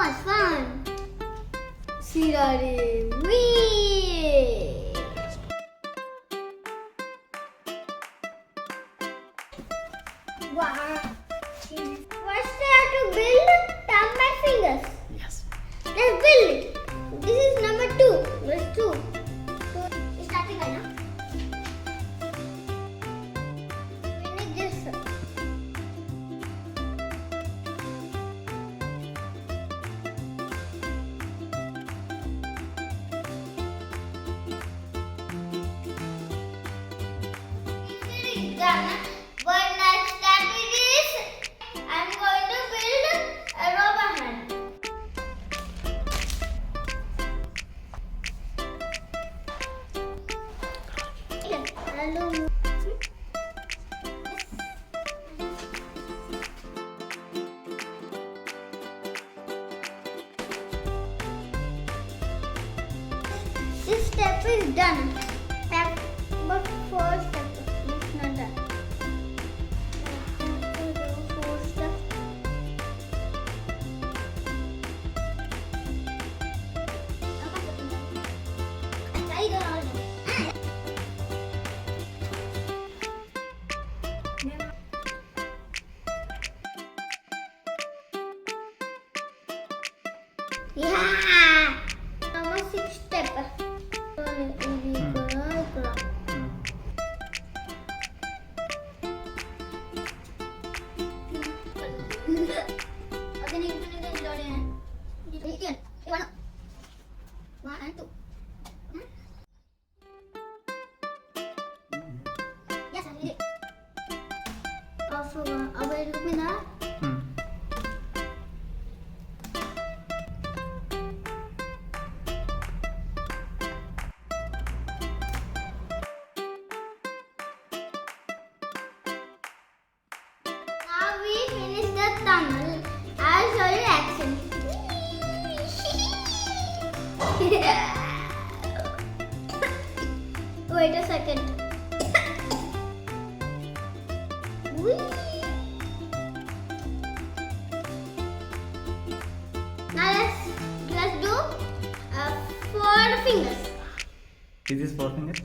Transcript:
much fun. See Daddy. Whee! Wow. First I have to build thumb and fingers. Yes. Let's build it. This is number 2. There's 2. So it's starting right now. We need this. It's done. But next activity is I'm going to build a rubber hand. Hello. This step is done. But 4 steps. It's not done. 4 steps. Yeah. Number 6 step. Yes, I did it. Also, look me now. Now we finish the tunnel. I'll show you action. Wait a second. Whee! Now let's do 4 fingers. Is this 4 fingers?